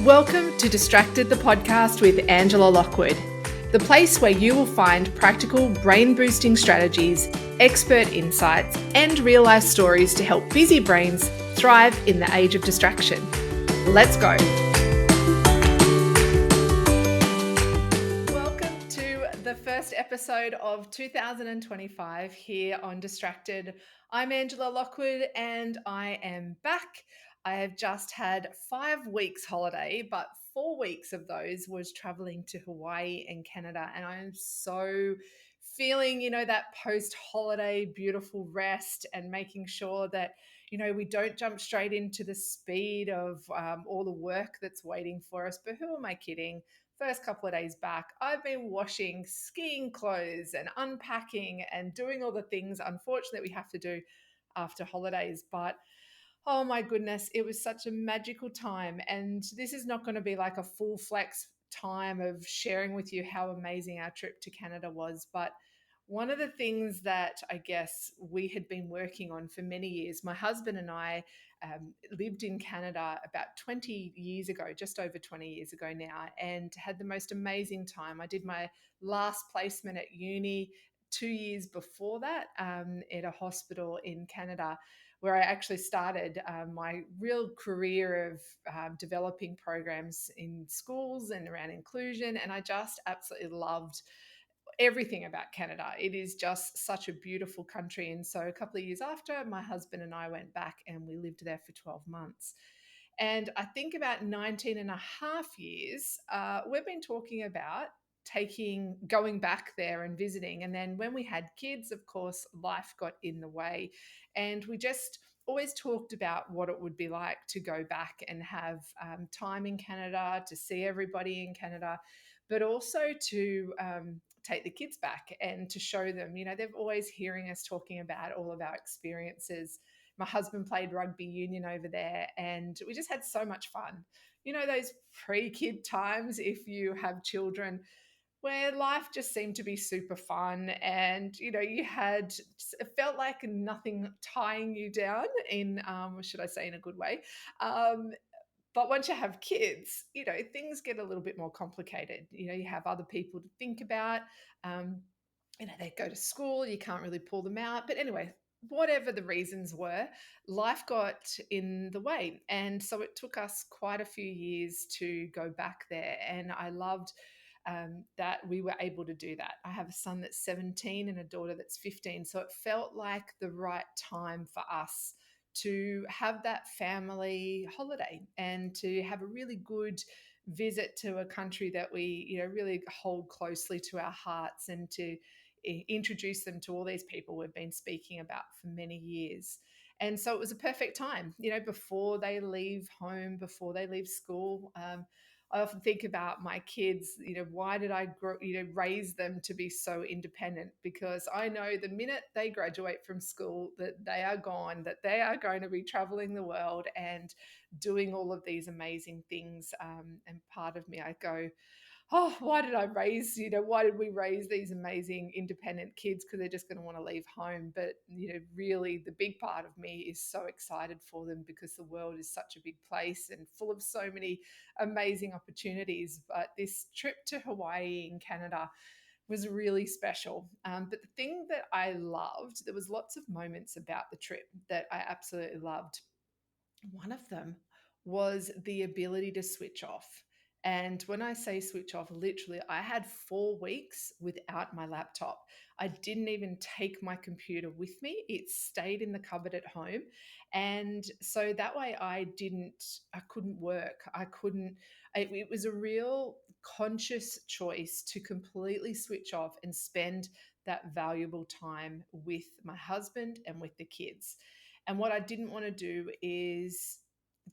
Welcome to Distracted, the podcast with Angela Lockwood, the place where you will find practical brain-boosting strategies, expert insights, and real-life stories to help busy brains thrive in the age of distraction. Let's go. Welcome to the first episode of 2025 here on Distracted. I'm Angela Lockwood and I am back. I have just had 5 weeks holiday, but 4 weeks of those was traveling to Hawaii and Canada. And I am so feeling, that post-holiday beautiful rest and making sure that, we don't jump straight into the speed of all the work that's waiting for us. But who am I kidding? First couple of days back, I've been washing skiing clothes and unpacking and doing all the things, unfortunately, we have to do after holidays. But oh my goodness, it was such a magical time. And this is not going to be like a full flex time of sharing with you how amazing our trip to Canada was. But one of the things that I guess we had been working on for many years, my husband and I lived in Canada about 20 years ago, just over 20 years ago now, and had the most amazing time. I did my last placement at uni 2 years before that at a hospital in Canada, where I actually started my real career of developing programs in schools and around inclusion. And I just absolutely loved everything about Canada. It is just such a beautiful country. And so a couple of years after, my husband and I went back and we lived there for 12 months. And I think about 19 and a half years, we've been talking about going back there and visiting. And then when we had kids, of course, life got in the way. And we just always talked about what it would be like to go back and have time in Canada, to see everybody in Canada, but also to take the kids back and to show them, they're always hearing us talking about all of our experiences. My husband played rugby union over there and we just had so much fun. Those pre-kid times, if you have children, where life just seemed to be super fun and it felt like nothing tying you down in should I say in a good way. But once you have kids, things get a little bit more complicated. You have other people to think about. um, they go to school, you can't really pull them out. But anyway, whatever the reasons were, life got in the way. And so it took us quite a few years to go back there. And I loved that we were able to do that. I have a son that's 17 and a daughter that's 15. So it felt like the right time for us to have that family holiday and to have a really good visit to a country that we really hold closely to our hearts, and to introduce them to all these people we've been speaking about for many years. And so it was a perfect time, before they leave home, before they leave school. I often think about my kids, why did I raise them to be so independent? Because I know the minute they graduate from school that they are gone, that they are going to be traveling the world and doing all of these amazing things. And part of me, I go, oh, why did we raise these amazing independent kids? Because they're just going to want to leave home. But, really the big part of me is so excited for them because the world is such a big place and full of so many amazing opportunities. But this trip to Hawaii in Canada was really special. But the thing that I loved, there was lots of moments about the trip that I absolutely loved. One of them was the ability to switch off. And when I say switch off, literally, I had 4 weeks without my laptop. I didn't even take my computer with me. It stayed in the cupboard at home. And so that way I couldn't work. It was a real conscious choice to completely switch off and spend that valuable time with my husband and with the kids. And what I didn't want to do is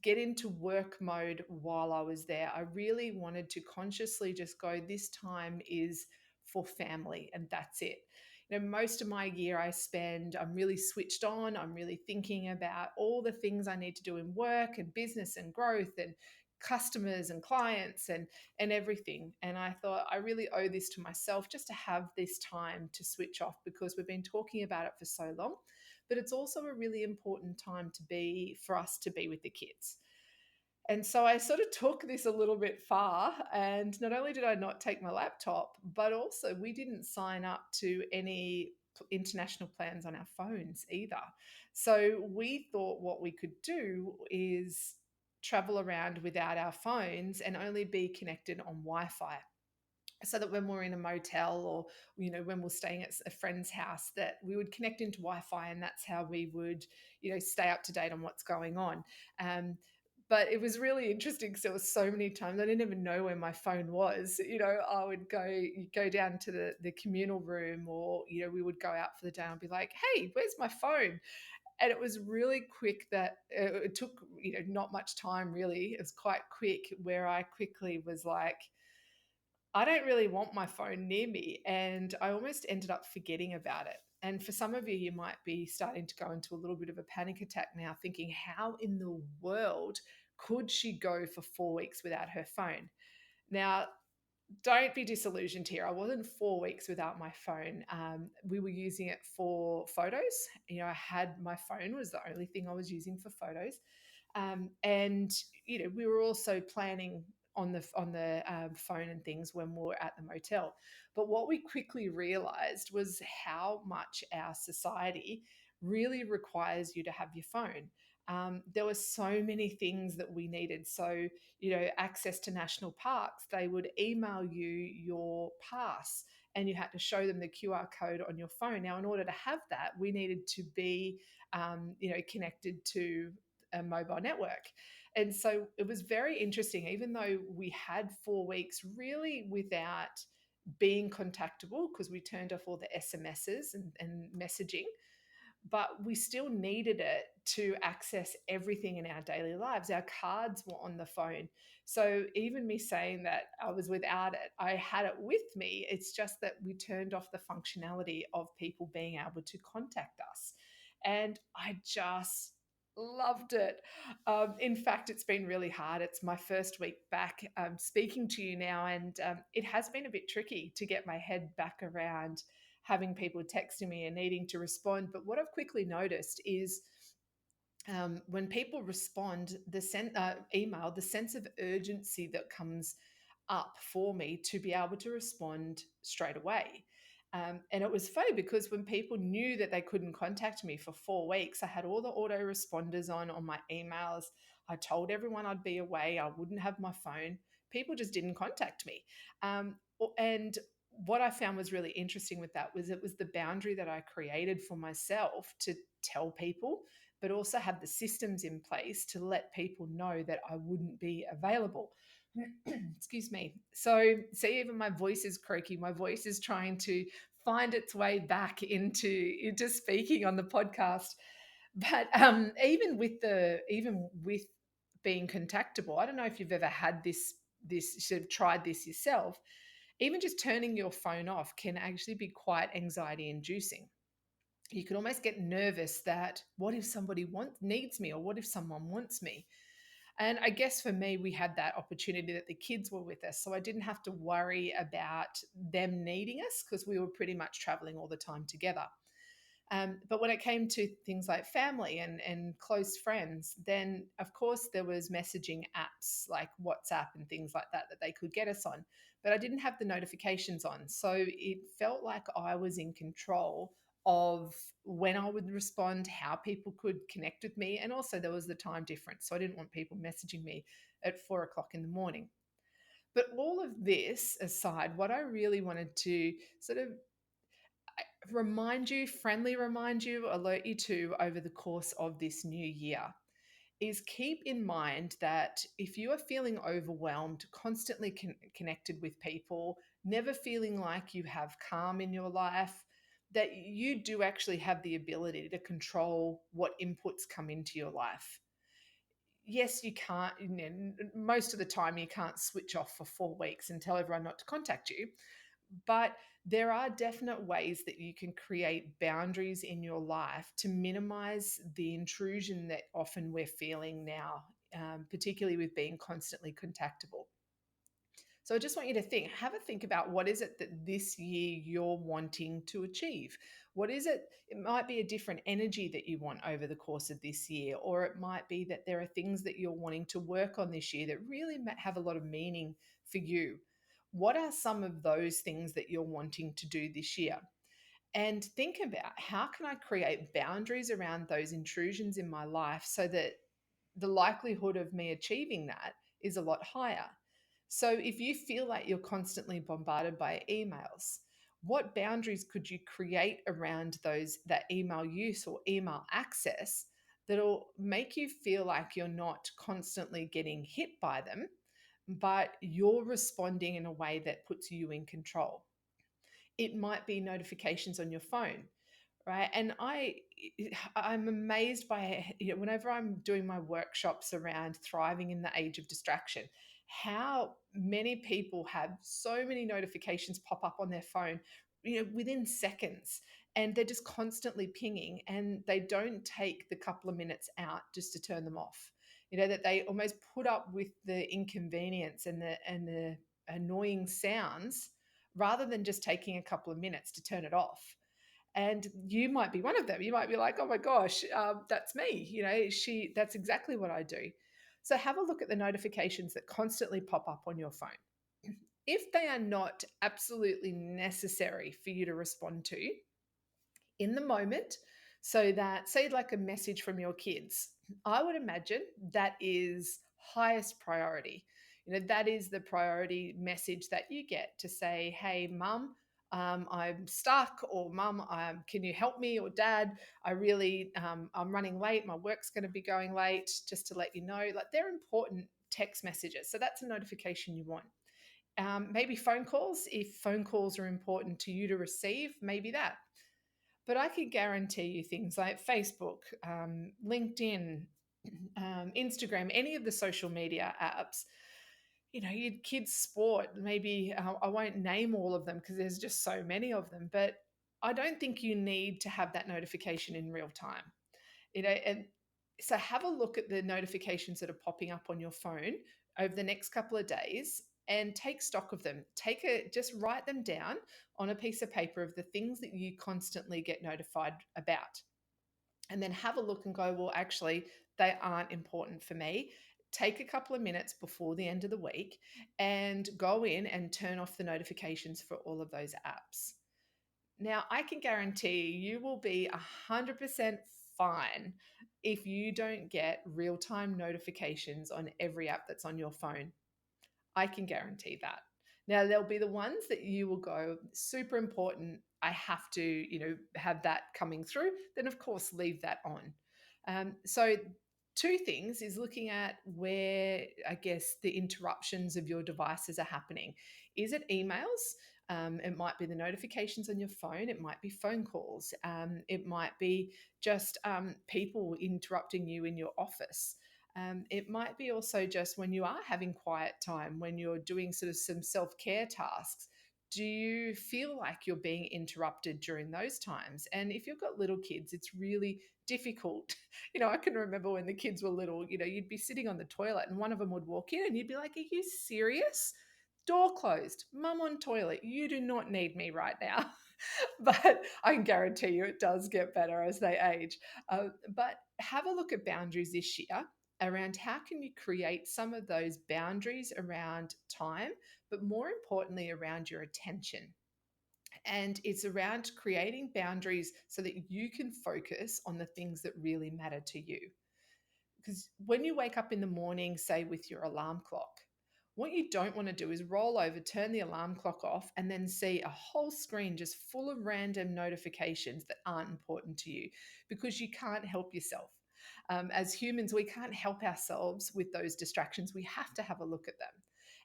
get into work mode while I was there. I really wanted to consciously just go, this time is for family and that's it. Most of my year I'm really switched on. I'm really thinking about all the things I need to do in work and business and growth and customers and clients and everything. And I thought I really owe this to myself just to have this time to switch off, because we've been talking about it for so long. But it's also a really important time for us to be with the kids. And so I sort of took this a little bit far. And not only did I not take my laptop, but also we didn't sign up to any international plans on our phones either. So we thought what we could do is travel around without our phones and only be connected on Wi-Fi, so that when we're in a motel, or when we're staying at a friend's house, that we would connect into Wi-Fi, and that's how we would stay up to date on what's going on. um, but it was really interesting because there was so many times I didn't even know where my phone was. I would go down to the communal room, or we would go out for the day and I'd be like, hey, where's my phone? And it was really quick that it took not much time, really. It was quite quick where I quickly was like, I don't really want my phone near me. And I almost ended up forgetting about it. And for some of you, you might be starting to go into a little bit of a panic attack now, thinking, how in the world could she go for 4 weeks without her phone? Now, don't be disillusioned here. I wasn't 4 weeks without my phone. We were using it for photos. I had my phone was the only thing I was using for photos. And we were also planning on the phone and things when we were at the motel. But what we quickly realized was how much our society really requires you to have your phone. There were so many things that we needed. So, access to national parks, they would email you your pass and you had to show them the QR code on your phone. Now, in order to have that, we needed to be, connected to a mobile network. And so it was very interesting, even though we had 4 weeks really without being contactable because we turned off all the SMSs and messaging, but we still needed it to access everything in our daily lives. Our cards were on the phone. So even me saying that I was without it, I had it with me. It's just that we turned off the functionality of people being able to contact us. And I just loved it. In fact, it's been really hard. It's my first week back speaking to you now, and it has been a bit tricky to get my head back around having people texting me and needing to respond. But what I've quickly noticed is when people respond, email, the sense of urgency that comes up for me to be able to respond straight away. And it was funny because when people knew that they couldn't contact me for 4 weeks, I had all the autoresponders on my emails. I told everyone I'd be away, I wouldn't have my phone. People just didn't contact me. And what I found was really interesting with that was it was the boundary that I created for myself to tell people, but also have the systems in place to let people know that I wouldn't be available. Excuse me. So, see, even my voice is croaky. My voice is trying to find its way back into speaking on the podcast. But even with being contactable, I don't know if you've ever had this sort of tried this yourself. Even just turning your phone off can actually be quite anxiety inducing. You can almost get nervous that what if somebody needs me, or what if someone wants me? And I guess for me, we had that opportunity that the kids were with us, so I didn't have to worry about them needing us because we were pretty much traveling all the time together. But when it came to things like family and close friends, then of course there was messaging apps like WhatsApp and things like that that they could get us on. But I didn't have the notifications on, so it felt like I was in control of when I would respond, how people could connect with me, and also there was the time difference, so I didn't want people messaging me at 4 o'clock in the morning. But all of this aside, what I really wanted to sort of friendly remind you, alert you to over the course of this new year is keep in mind that if you are feeling overwhelmed, constantly connected with people, never feeling like you have calm in your life, that you do actually have the ability to control what inputs come into your life. Yes, you can't, most of the time, you can't switch off for 4 weeks and tell everyone not to contact you. But there are definite ways that you can create boundaries in your life to minimize the intrusion that often we're feeling now, particularly with being constantly contactable. So I just want you to have a think about what is it that this year you're wanting to achieve? What is it? It might be a different energy that you want over the course of this year, or it might be that there are things that you're wanting to work on this year that really have a lot of meaning for you. What are some of those things that you're wanting to do this year? And think about, how can I create boundaries around those intrusions in my life so that the likelihood of me achieving that is a lot higher. So if you feel like you're constantly bombarded by emails, what boundaries could you create around that email use or email access that'll make you feel like you're not constantly getting hit by them, but you're responding in a way that puts you in control? It might be notifications on your phone, right? And I'm amazed by, whenever I'm doing my workshops around thriving in the age of distraction, how many people have so many notifications pop up on their phone, within seconds, and they're just constantly pinging, and they don't take the couple of minutes out just to turn them off. That they almost put up with the inconvenience and the annoying sounds rather than just taking a couple of minutes to turn it off. And you might be one of them. You might be like, oh my gosh, that's me. That's exactly what I do. So have a look at the notifications that constantly pop up on your phone. If they are not absolutely necessary for you to respond to in the moment, so that, say, like a message from your kids, I would imagine that is highest priority. That is the priority message that you get, to say, hey mum, I'm stuck, or mum, can you help me, or dad, I'm running late, my work's going to be going late, just to let you know. Like, they're important text messages, so that's a notification you want. Maybe phone calls, if phone calls are important to you to receive, maybe that. But I can guarantee you things like Facebook, LinkedIn, Instagram, any of the social media apps, your kids' sport, maybe I won't name all of them because there's just so many of them, but I don't think you need to have that notification in real time. And so have a look at the notifications that are popping up on your phone over the next couple of days and take stock of them. Just write them down on a piece of paper of the things that you constantly get notified about. And then have a look and go, well, actually, they aren't important for me. Take a couple of minutes before the end of the week and go in and turn off the notifications for all of those apps. Now, I can guarantee you will be 100% fine if you don't get real-time notifications on every app that's on your phone. I can guarantee that. Now, there'll be the ones that you will go, super important, I have to, have that coming through. Then, of course, leave that on. So two things is looking at where, I guess, the interruptions of your devices are happening. Is it emails? It might be the notifications on your phone. It might be phone calls. It might be just people interrupting you in your office. It might be also just when you are having quiet time, when you're doing sort of some self-care tasks. Do you feel like you're being interrupted during those times? And if you've got little kids, it's really difficult. I can remember when the kids were little, you'd be sitting on the toilet and one of them would walk in and you'd be like, are you serious? Door closed, mum on toilet. You do not need me right now. But I can guarantee you it does get better as they age. But have a look at boundaries this year around how can you create some of those boundaries around time, but more importantly, around your attention. And it's around creating boundaries so that you can focus on the things that really matter to you. Because when you wake up in the morning, say with your alarm clock, what you don't want to do is roll over, turn the alarm clock off, and then see a whole screen just full of random notifications that aren't important to you, because you can't help yourself. As humans, we can't help ourselves with those distractions. We have to have a look at them.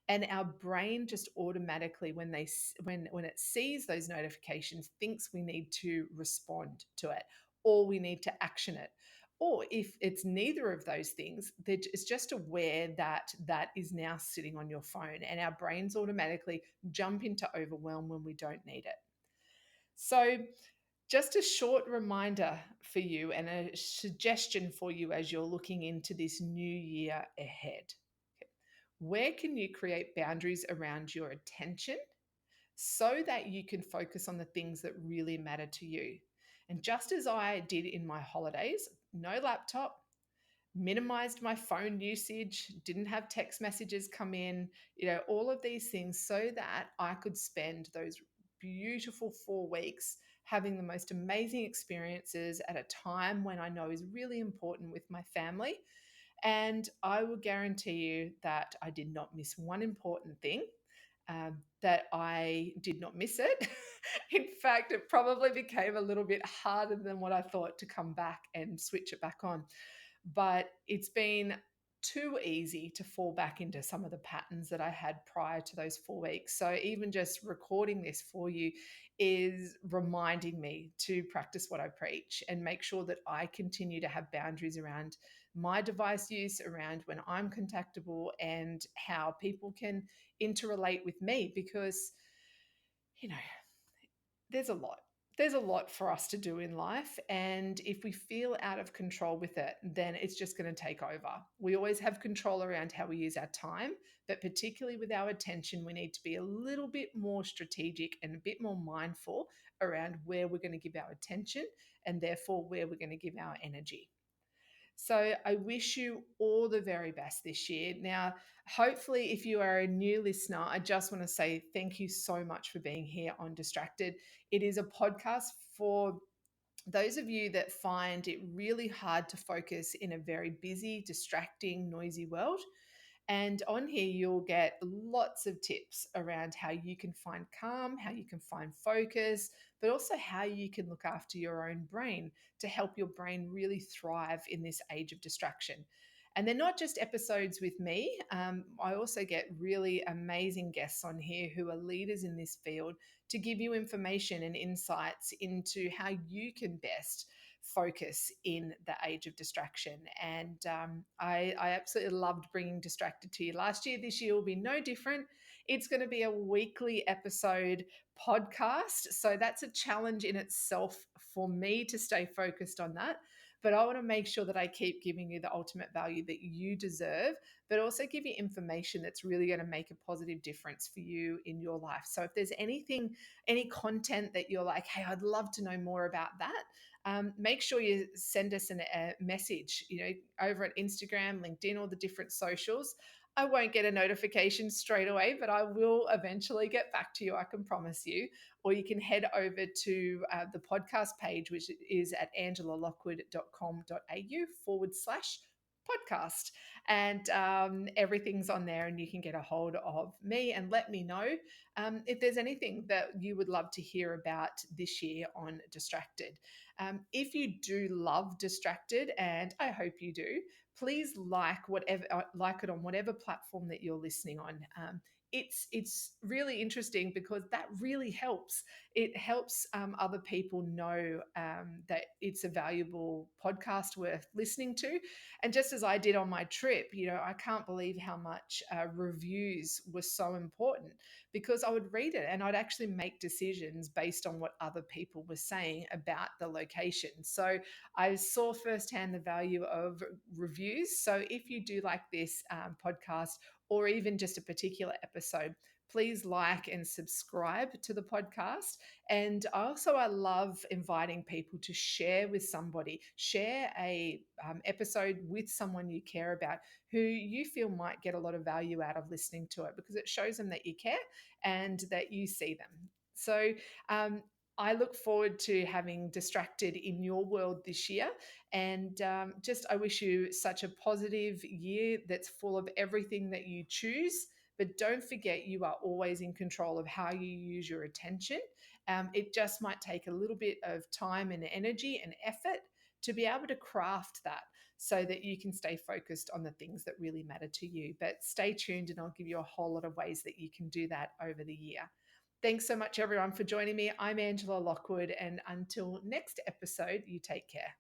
And our brain just automatically, when it sees those notifications, thinks we need to respond to it, or we need to action it. Or if it's neither of those things, it's just aware that that is now sitting on your phone, and our brains automatically jump into overwhelm when we don't need it. So, just a short reminder for you and a suggestion for you as you're looking into this new year ahead. Where can you create boundaries around your attention so that you can focus on the things that really matter to you? And just as I did in my holidays, no laptop, minimized my phone usage, didn't have text messages come in, all of these things so that I could spend those beautiful 4 weeks having the most amazing experiences at a time when I know is really important with my family. And I will guarantee you that I did not miss one important thing, that I did not miss it. In fact, it probably became a little bit harder than what I thought to come back and switch it back on. But it's been too easy to fall back into some of the patterns that I had prior to those 4 weeks. So even just recording this for you is reminding me to practice what I preach and make sure that I continue to have boundaries around my device use, around when I'm contactable, and how people can interrelate with me because, you know, there's a lot. There's a lot for us to do in life. And if we feel out of control with it, then it's just going to take over. We always have control around how we use our time, but particularly with our attention, we need to be a little bit more strategic and a bit more mindful around where we're going to give our attention and therefore where we're going to give our energy. So I wish you all the very best this year. Now, hopefully, if you are a new listener, I just want to say thank you so much for being here on Distracted. It is a podcast for those of you that find it really hard to focus in a very busy, distracting, noisy world. And on here, you'll get lots of tips around how you can find calm, how you can find focus, but also how you can look after your own brain to help your brain really thrive in this age of distraction. And they're not just episodes with me. I also get really amazing guests on here who are leaders in this field to give you information and insights into how you can best focus in the age of distraction. And I absolutely loved bringing Distracted to you last year. This year will be no different. It's going to be a weekly episode podcast. So that's a challenge in itself for me to stay focused on that. But I want to make sure that I keep giving you the ultimate value that you deserve, but also give you information that's really going to make a positive difference for you in your life. So if there's anything, any content that you're like, hey, I'd love to know more about that, make sure you send us a message, over at Instagram, LinkedIn, all the different socials. I won't get a notification straight away, but I will eventually get back to you. I can promise you. Or you can head over to the podcast page, which is at angelalockwood.com.au/podcast. And everything's on there, and you can get a hold of me and let me know if there's anything that you would love to hear about this year on Distracted. If you do love Distracted, and I hope you do, please like it on whatever platform that you're listening on. It's really interesting because that really helps. It helps other people know that it's a valuable podcast worth listening to. And just as I did on my trip, I can't believe how much reviews were so important because I would read it and I'd actually make decisions based on what other people were saying about the location. So I saw firsthand the value of reviews. So if you do like this podcast or even just a particular episode, please like and subscribe to the podcast. And also, I love inviting people to share with somebody, share a episode with someone you care about who you feel might get a lot of value out of listening to it because it shows them that you care and that you see them. So, I look forward to having Distracted in your world this year. And I wish you such a positive year that's full of everything that you choose. But don't forget, you are always in control of how you use your attention. It just might take a little bit of time and energy and effort to be able to craft that so that you can stay focused on the things that really matter to you. But stay tuned and I'll give you a whole lot of ways that you can do that over the year. Thanks so much, everyone, for joining me. I'm Angela Lockwood, and until next episode, you take care.